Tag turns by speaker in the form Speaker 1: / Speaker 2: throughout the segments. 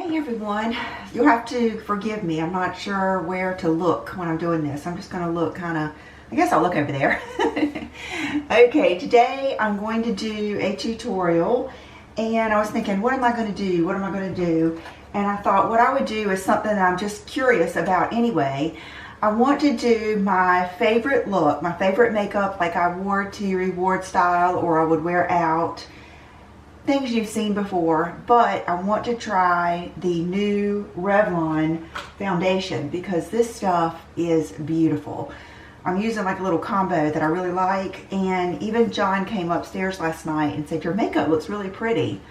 Speaker 1: Hey everyone, you'll have to forgive me. I'm not sure where to look when I'm doing this. I'm just going to look kind of, I guess I'll look over there. Okay, today I'm going to do a tutorial, and I was thinking, what am I going to do? What am I going to do? And I thought what I would do is something that I'm just curious about anyway. I want to do my favorite look, my favorite makeup, like I wore to reward style or I would wear out. Things you've seen before, but I want to try the new Revlon foundation because this stuff is beautiful. I'm using like a little combo that I really like, and even John came upstairs last night and said, your makeup looks really pretty.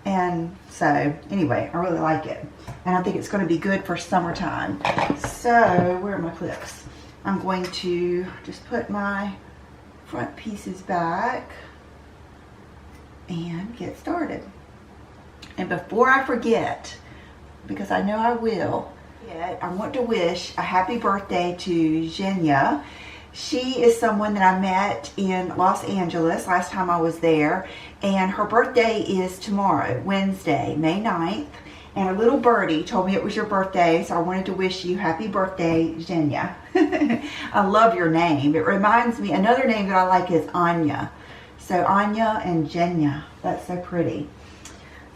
Speaker 1: And so anyway, I really like it, and I think it's going to be good for summertime. So where are my clips? I'm going to just put my front pieces back and get started. And before I forget, because I know I will, I want to wish a happy birthday to Xenia. She is someone that I met in Los Angeles last time I was there, and her birthday is tomorrow, Wednesday, May 9th. And a little birdie told me it was your birthday, so I wanted to wish you happy birthday, Xenia. I love your name. It reminds me, another name that I like is Anya. So Anya and Xenia, that's so pretty.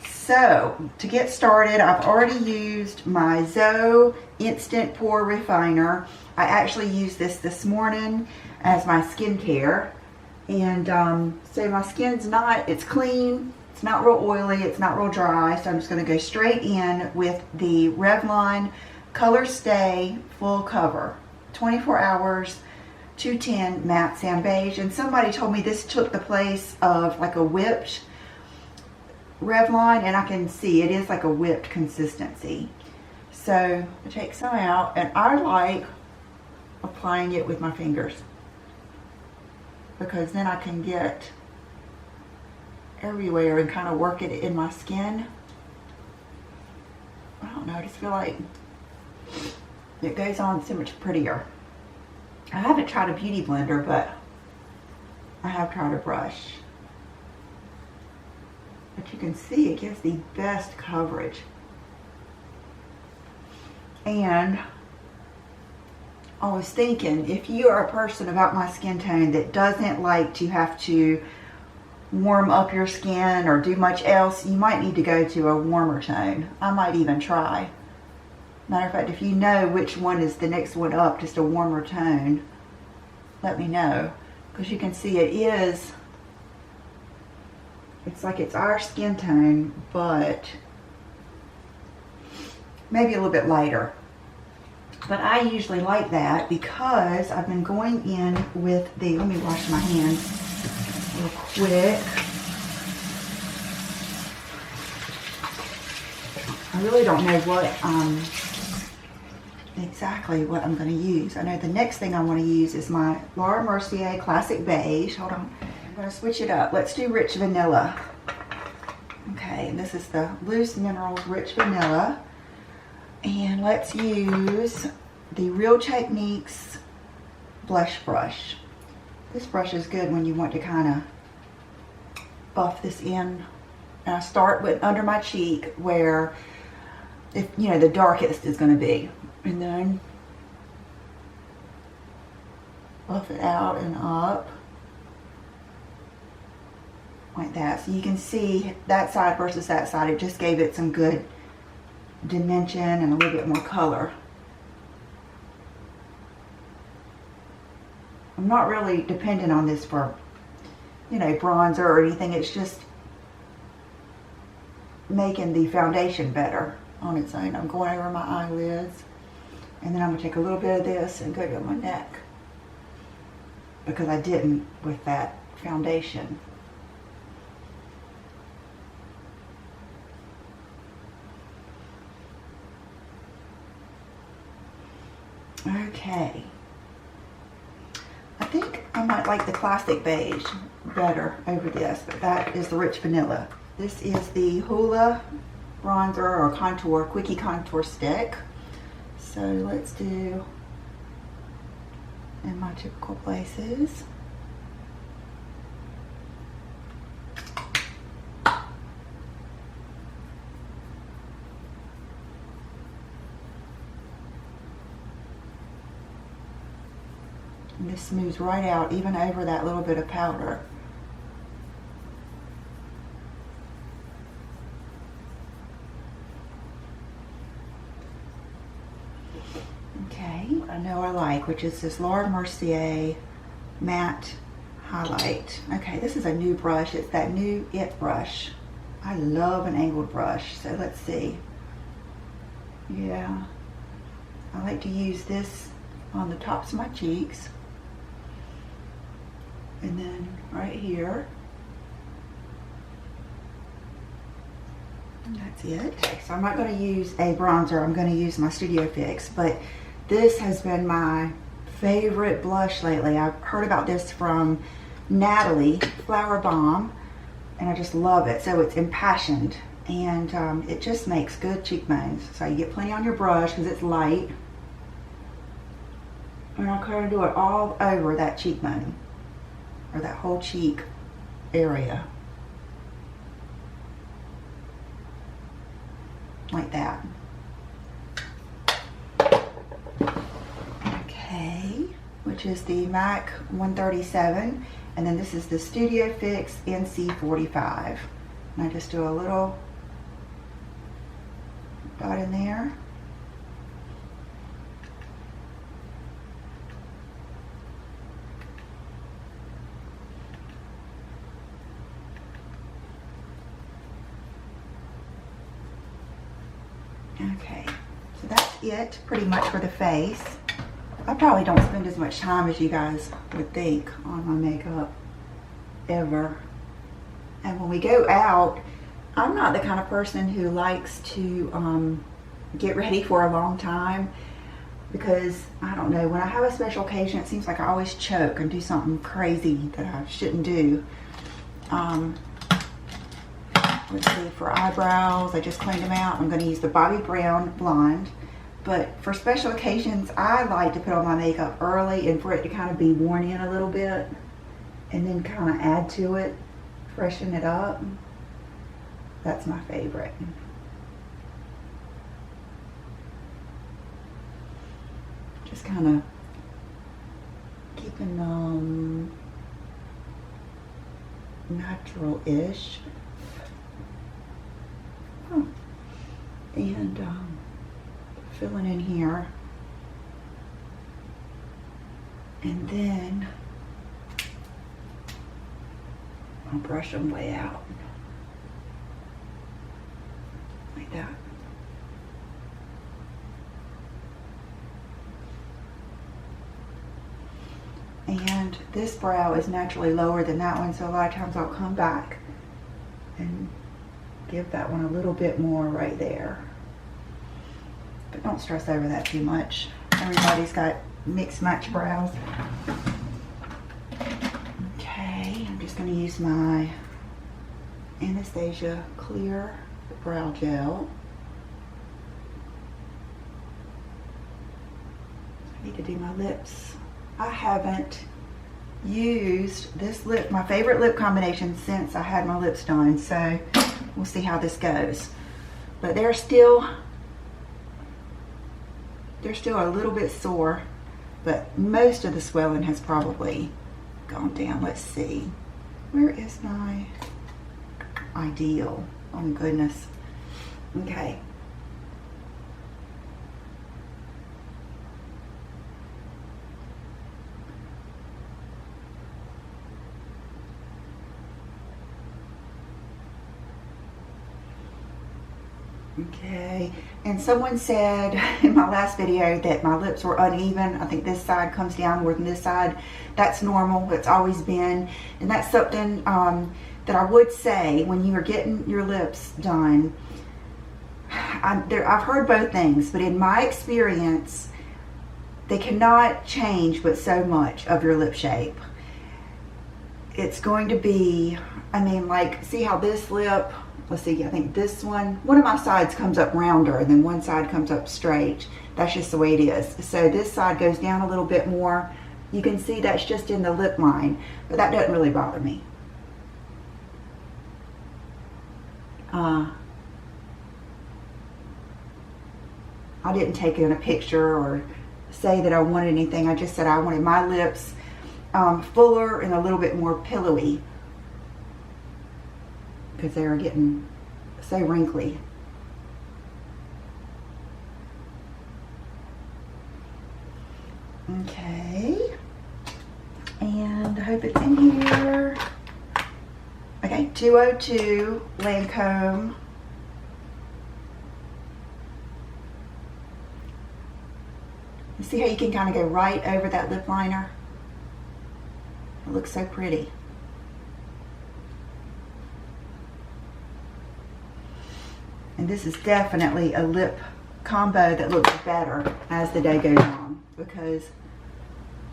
Speaker 1: So to get started, I've already used my Zoe Instant Pore Refiner. I actually used this morning as my skincare. And so my skin's it's clean, it's not real oily, it's not real dry. So I'm just gonna go straight in with the Revlon Color Stay Full Cover, 24 hours. 210 matte sand beige, and somebody told me this took the place of like a whipped Revlon, and I can see it is like a whipped consistency. So I take some out, and I like applying it with my fingers because then I can get everywhere and kind of work it in my skin. I don't know, I just feel like it goes on so much prettier. I haven't tried a beauty blender, but I have tried a brush. But you can see it gives the best coverage. And I was thinking, if you are a person about my skin tone that doesn't like to have to warm up your skin or do much else, you might need to go to a warmer tone. I might even try. Matter of fact, if you know which one is the next one up, just a warmer tone, let me know. Because you can see it's like it's our skin tone, but maybe a little bit lighter. But I usually like that because I've been going in with the, let me wash my hands real quick. I really don't know exactly what I'm going to use. I know the next thing I want to use is my Laura Mercier Classic Beige. Hold on. I'm going to switch it up. Let's do Rich Vanilla. Okay, and this is the Loose Minerals Rich Vanilla. And let's use the Real Techniques Blush Brush. This brush is good when you want to kind of buff this in. And I start with under my cheek where, if you know, the darkest is going to be. And then buff it out and up like that. So you can see that side versus that side. It just gave it some good dimension and a little bit more color. I'm not really dependent on this for, you know, bronzer or anything. It's just making the foundation better on its own. I'm going over my eyelids. And then I'm going to take a little bit of this and go to my neck. Because I didn't with that foundation. Okay. I think I might like the Classic Beige better over this, but that is the Rich Vanilla. This is the Hoola bronzer or contour, quickie contour stick. So let's do in my typical places. And this smooths right out, even over that little bit of powder. Okay, I know I like, which is this Laura Mercier matte highlight. Okay, this is a new brush. It's that new It brush. I love an angled brush, so let's see. Yeah, I like to use this on the tops of my cheeks. And then right here. And that's it. Okay, so I'm not going to use a bronzer. I'm going to use my Studio Fix, but this has been my favorite blush lately. I've heard about this from Natalie, Flower Bomb, and I just love it. So it's impassioned, and it just makes good cheekbones. So you get plenty on your brush because it's light. And I'll kind of do it all over that cheekbone, or that whole cheek area. Like that. Okay, which is the MAC 137, and then this is the Studio Fix NC45. And I just do a little dot in there. Okay, so that's it pretty much for the face. I probably don't spend as much time as you guys would think on my makeup, ever. And when we go out, I'm not the kind of person who likes to get ready for a long time, because I don't know, when I have a special occasion, it seems like I always choke and do something crazy that I shouldn't do. Let's see, for eyebrows, I just cleaned them out. I'm going to use the Bobbi Brown Blonde. But for special occasions, I like to put on my makeup early and for it to kind of be worn in a little bit, and then kind of add to it, freshen it up. That's my favorite. Just kind of keeping natural-ish. And filling in here, and then I'll brush them way out like that. And this brow is naturally lower than that one, so a lot of times I'll come back and give that one a little bit more right there. But don't stress over that too much. Everybody's got mixed match brows. Okay, I'm just going to use my Anastasia Clear Brow Gel. I need to do my lips. I haven't used this lip, my favorite lip combination, since I had my lips done, so we'll see how this goes. But they're still a little bit sore, but most of the swelling has probably gone down. Let's see, where is my Ideal? Oh goodness. Okay. Okay, and someone said in my last video that my lips were uneven. I think this side comes down more than this side. That's normal. It's always been, and that's something that I would say when you are getting your lips done. I've heard both things, but in my experience, they cannot change but so much of your lip shape. It's going to be, I mean, like, see how this lip, let's see, I think this one of my sides comes up rounder and then one side comes up straight. That's just the way it is. So this side goes down a little bit more. You can see that's just in the lip line, but that doesn't really bother me. I didn't take in a picture or say that I wanted anything. I just said I wanted my lips fuller and a little bit more pillowy because they were getting so wrinkly. Okay, and I hope it's in here. Okay, 202 Lancome. You see how you can kind of go right over that lip liner? It looks so pretty. And this is definitely a lip combo that looks better as the day goes on, because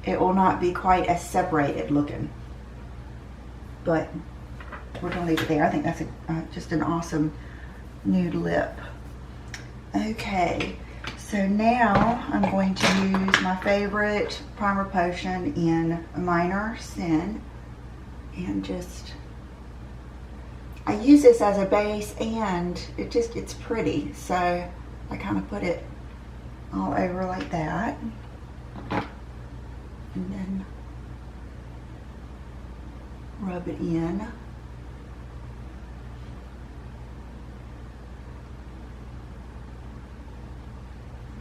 Speaker 1: it will not be quite as separated looking. But we're gonna leave it there. I think that's just an awesome nude lip. Okay, so now I'm going to use my favorite primer potion in Minor Sin, and just, I use this as a base and it just gets pretty, so I kind of put it all over like that, and then rub it in.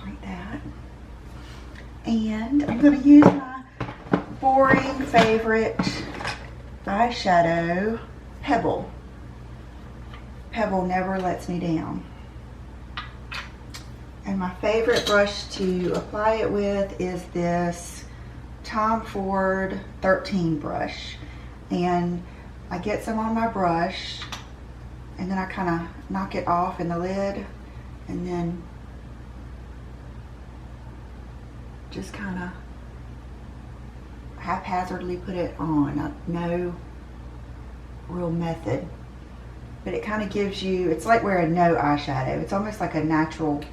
Speaker 1: Like that. And I'm going to use my boring favorite eyeshadow, Pebble. Pebble never lets me down. And my favorite brush to apply it with is this Tom Ford 13 brush. And I get some on my brush, and then I kind of knock it off in the lid, and then just kind of haphazardly put it on. No real method, but it kind of gives you, it's like wearing no eyeshadow. It's almost like a natural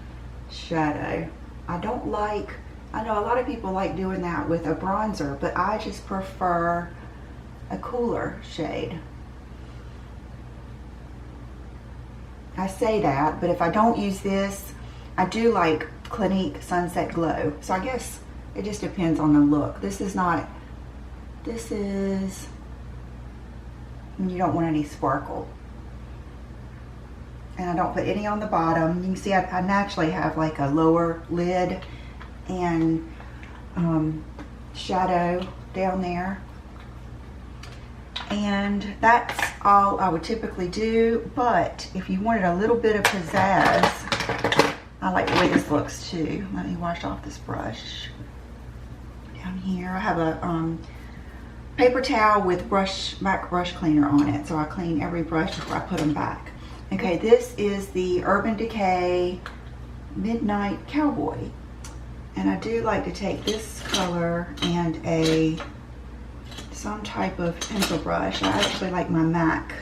Speaker 1: shadow. I don't like, I know a lot of people like doing that with a bronzer, but I just prefer a cooler shade. I say that, but if I don't use this, I do like Clinique Sunset Glow. So I guess it just depends on the look. This is not, this is when you don't want any sparkle. And I don't put any on the bottom. You can see I naturally have like a lower lid and shadow down there. And that's all I would typically do, but if you wanted a little bit of pizzazz, I like the way this looks too. Let me wash off this brush. Down here I have a paper towel with MAC brush cleaner on it, so I clean every brush before I put them back. Okay, this is the Urban Decay Midnight Cowboy, and I do like to take this color and some type of pencil brush. I actually like my MAC.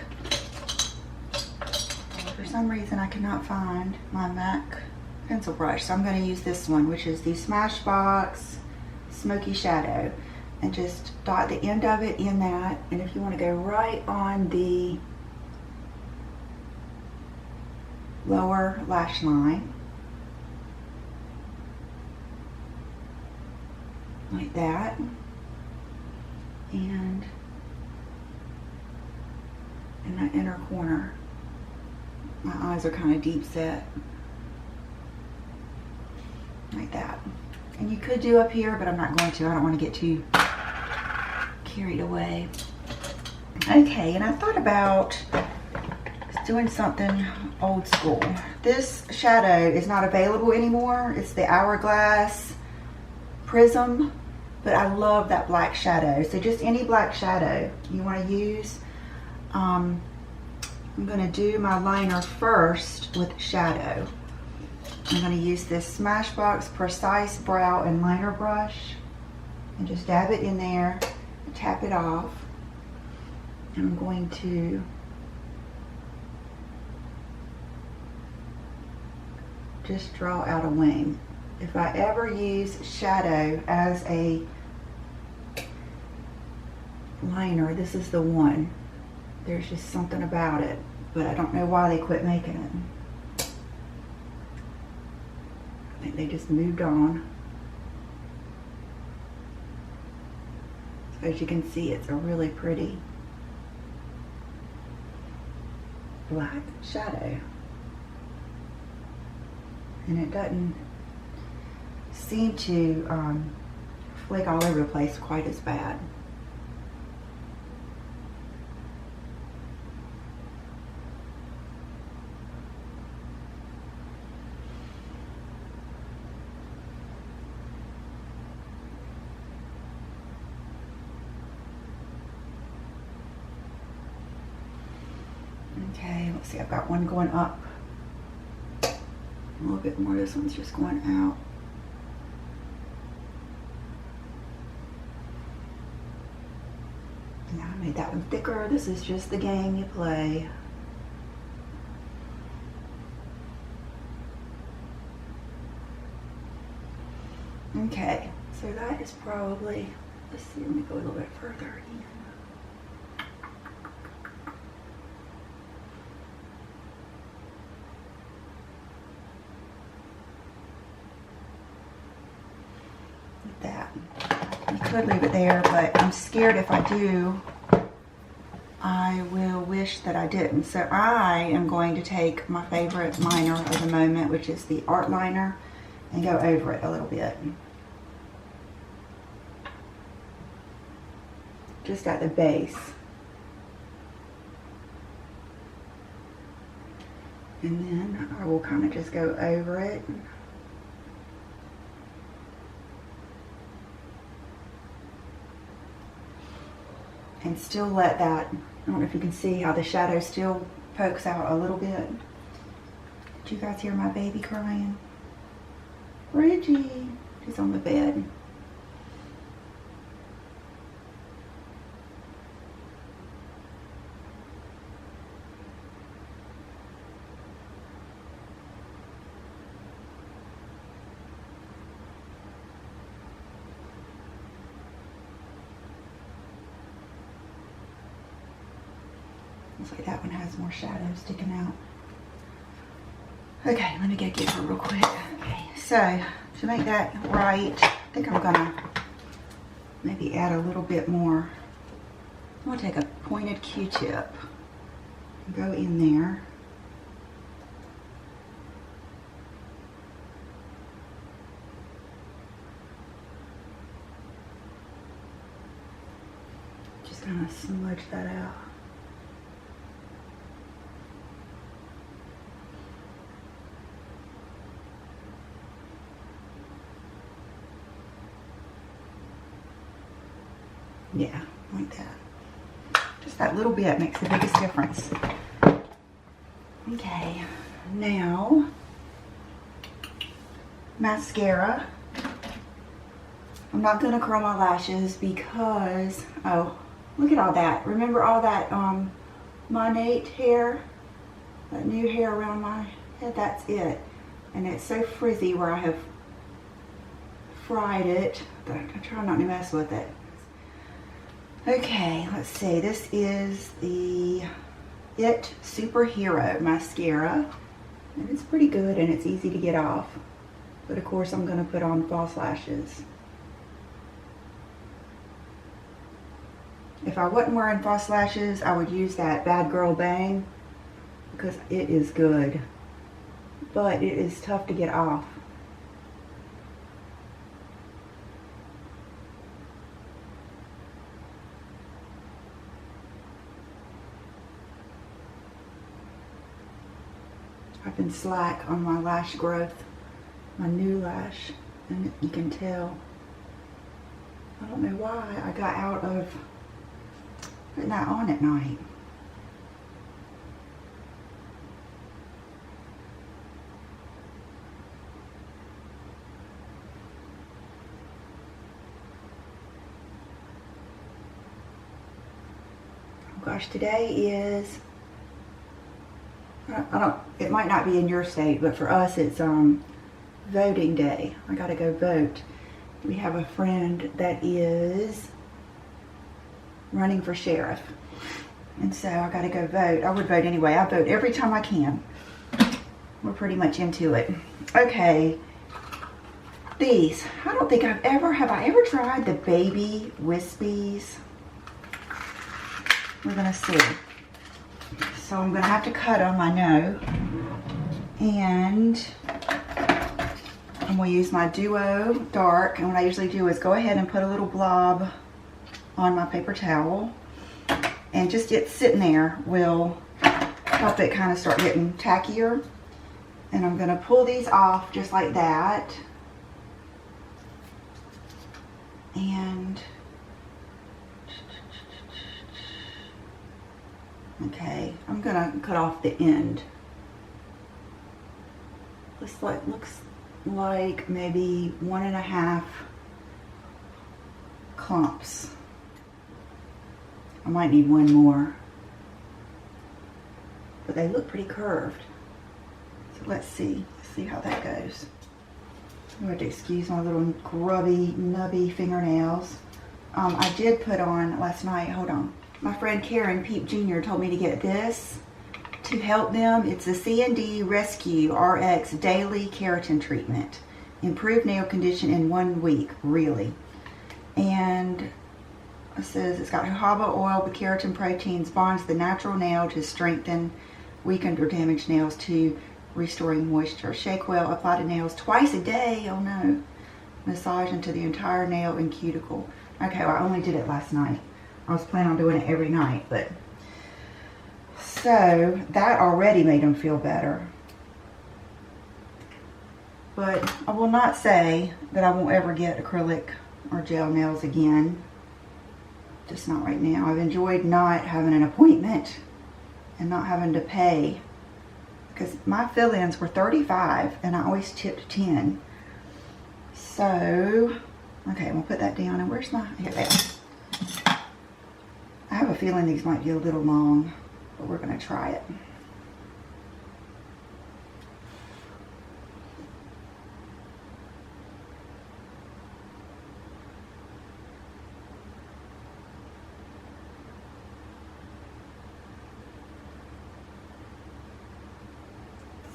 Speaker 1: For some reason I cannot find my MAC pencil brush, so I'm going to use this one, which is the Smashbox Smoky Shadow, and just dot the end of it in that. And if you want to go right on the lower lash line, like that, and in that inner corner, my eyes are kind of deep set, like that. And you could do up here, but I'm not going to. I don't want to get too carried away. Okay, and I thought about doing something old school. This shadow is not available anymore. It's the Hourglass Prism, but I love that black shadow. So just any black shadow you want to use. I'm going to do my liner first with shadow. I'm going to use this Smashbox Precise Brow and Liner brush and just dab it in there and tap it off. And I'm going to just draw out a wing. If I ever use shadow as a liner, this is the one. There's just something about it, but I don't know why they quit making it. I think they just moved on. As you can see, it's a really pretty black shadow. And it doesn't seem to flake all over the place quite as bad. Okay, let's see, I've got one going up. A little bit more, this one's just going out. Now I made that one thicker. This is just the game you play. Okay, so that is probably, let's see, let me go a little bit further in. That. You could leave it there, but I'm scared if I do, I will wish that I didn't. So I am going to take my favorite liner of the moment, which is the art liner, and go over it a little bit. Just at the base. And then I will kind of just go over it. And still let that, I don't know if you can see how the shadow still pokes out a little bit. Did you guys hear my baby crying? Reggie, she's on the bed. Looks like that one has more shadow sticking out. Okay, let me get her real quick. Okay, so to make that right, I think I'm gonna maybe add a little bit more. I'm gonna take a pointed Q-tip and go in there. Just kind of smudge that out. Yeah, like that. Just that little bit makes the biggest difference. Okay, now mascara. I'm not gonna curl my lashes because, oh, look at all that. Remember all that Monat hair? That new hair around my head? That's it. And it's so frizzy where I have fried it. I try not to mess with it. Okay, let's see. This is the It Superhero mascara. And it's pretty good and it's easy to get off. But of course I'm going to put on false lashes. If I wasn't wearing false lashes, I would use that Bad Girl Bang because it is good. But it is tough to get off. I've been slack on my lash growth, my new lash, and you can tell. I don't know why I got out of putting that on at night. Oh gosh, today is, it might not be in your state, but for us it's voting day. I gotta go vote. We have a friend that is running for sheriff, and so I gotta go vote. I would vote anyway. I vote every time I can. We're pretty much into it. Okay, These, I don't think have I ever tried the baby wispies? We're gonna see. So I'm gonna have to cut them, I know. And I'm gonna use my Duo Dark. And what I usually do is go ahead and put a little blob on my paper towel. And just it sitting there will help it kind of start getting tackier. And I'm gonna pull these off just like that. And okay, I'm gonna cut off the end. This looks like maybe 1.5 clumps. I might need one more, but they look pretty curved. So let's see how that goes. I'm going to excuse my little grubby, nubby fingernails. I did put on last night, hold on. My friend Karen Peep Jr. told me to get this to help them. It's a C&D Rescue RX Daily Keratin Treatment. Improved nail condition in 1 week, really. And it says it's got jojoba oil, but keratin proteins bonds the natural nail to strengthen weakened or damaged nails to restoring moisture. Shake well, apply to nails twice a day. Oh no. Massage into the entire nail and cuticle. Okay, well I only did it last night. I was planning on doing it every night, but so that already made them feel better. But I will not say that I won't ever get acrylic or gel nails again. Just not right now. I've enjoyed not having an appointment and not having to pay, because my fill-ins were $35 and I always tipped $10. So, okay, I'm gonna put that down. And where's my, here they are. I have a feeling these might be a little long, but we're gonna try it.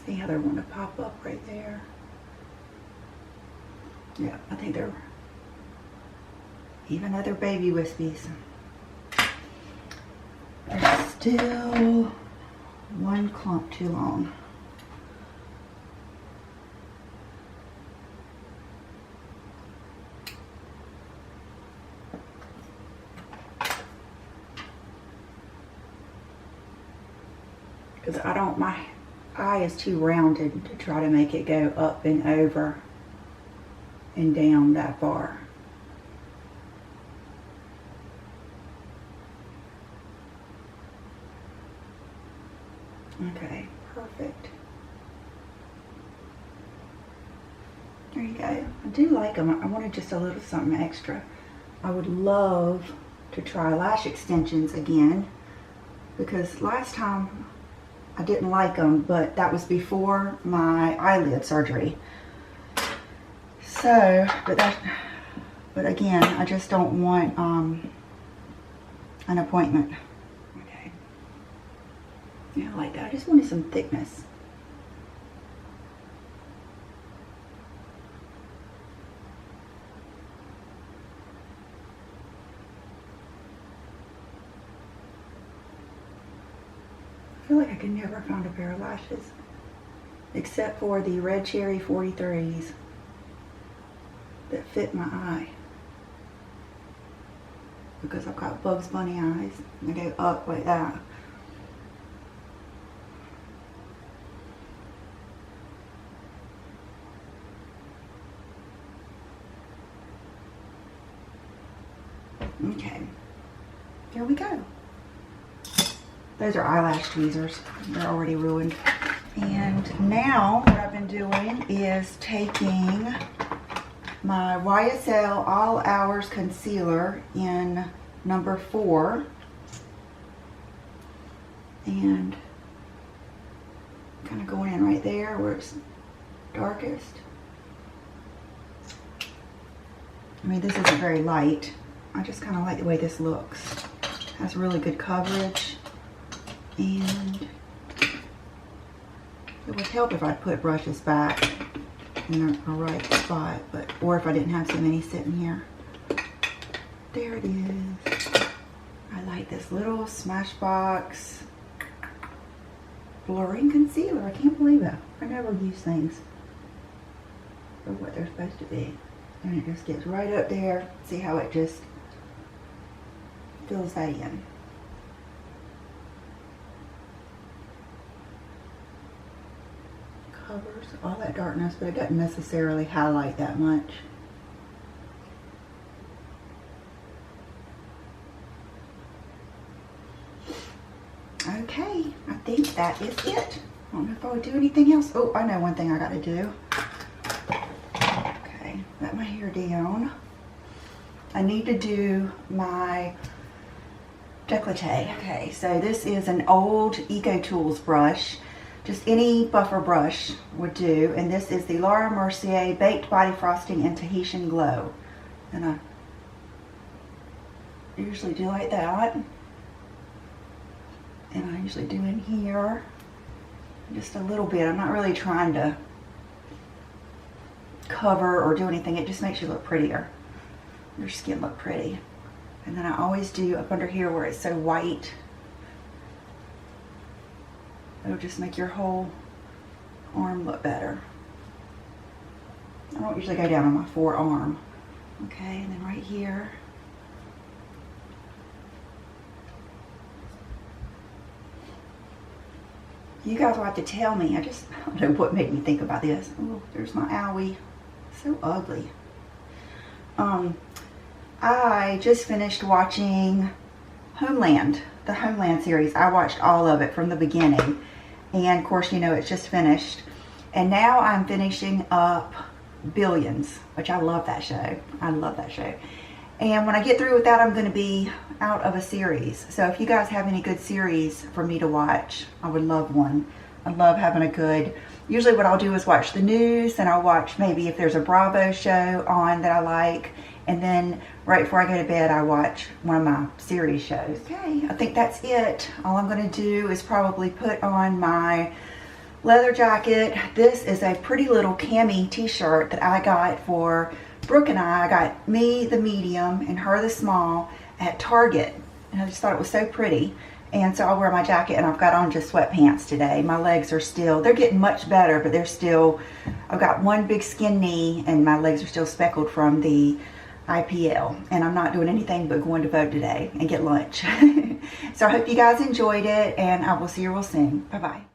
Speaker 1: See how they're wanting to pop up right there. Yeah, I think they're, even though they're baby wispies, they're still 1 clump too long. Because I don't, my eye is too rounded to try to make it go up and over and down that far. Okay, perfect. There you go. I do like them. I wanted just a little something extra. I would love to try lash extensions again, because last time I didn't like them, but that was before my eyelid surgery. So, but again, I just don't want an appointment. Okay. Yeah, I like that. I just wanted some thickness. I feel like I could never find a pair of lashes except for the Red Cherry 43s that fit my eye, because I've got Bugs Bunny eyes. They go up like that. Okay, there we go. Those are eyelash tweezers. They're already ruined. And now what I've been doing is taking my YSL All Hours Concealer in number 4 and kind of going in right there where it's darkest. I mean, this isn't very light. I just kind of like the way this looks. It has really good coverage, and it would help if I put brushes back in a right spot, but or if I didn't have so many sitting here. There it is. I like this little Smashbox blurring concealer. I can't believe it. I never use things for what they're supposed to be. And it just gets right up there. See how it just fills that in. Covers all that darkness, but it doesn't necessarily highlight that much. Okay, I think that is it. I don't know if I would do anything else. Oh, I know one thing I got to do. Okay, let my hair down. I need to do my décolleté. Okay, so this is an old Eco Tools brush. Just any buffer brush would do. And this is the Laura Mercier Baked Body Frosting in Tahitian Glow. And I usually do like that. And I usually do in here just a little bit. I'm not really trying to cover or do anything. It just makes you look prettier. Your skin look pretty. And then I always do up under here where it's so white. It'll just make your whole arm look better. I don't usually go down on my forearm. Okay, and then right here. You guys will have to tell me. I don't know what made me think about this. Oh, there's my owie. So ugly. I just finished watching Homeland, the Homeland series. I watched all of it from the beginning. And of course, you know, it's just finished. And now I'm finishing up Billions, which I love that show. I love that show. And when I get through with that, I'm going to be out of a series. So if you guys have any good series for me to watch, I would love one. I love having a good, usually what I'll do is watch the news, and I'll watch maybe if there's a Bravo show on that I like. And then right before I go to bed, I watch one of my series shows. Okay, I think that's it. All I'm going to do is probably put on my leather jacket. This is a pretty little cami t-shirt that I got for Brooke and I. got me the medium and her the small at Target. And I just thought it was so pretty. And so I'll wear my jacket, and I've got on just sweatpants today. My legs are still, they're getting much better, but they're still, I've got one big skin knee and my legs are still speckled from the IPL. And I'm not doing anything but going to vote today and get lunch. So I hope you guys enjoyed it, and I will see you real soon. Bye-bye.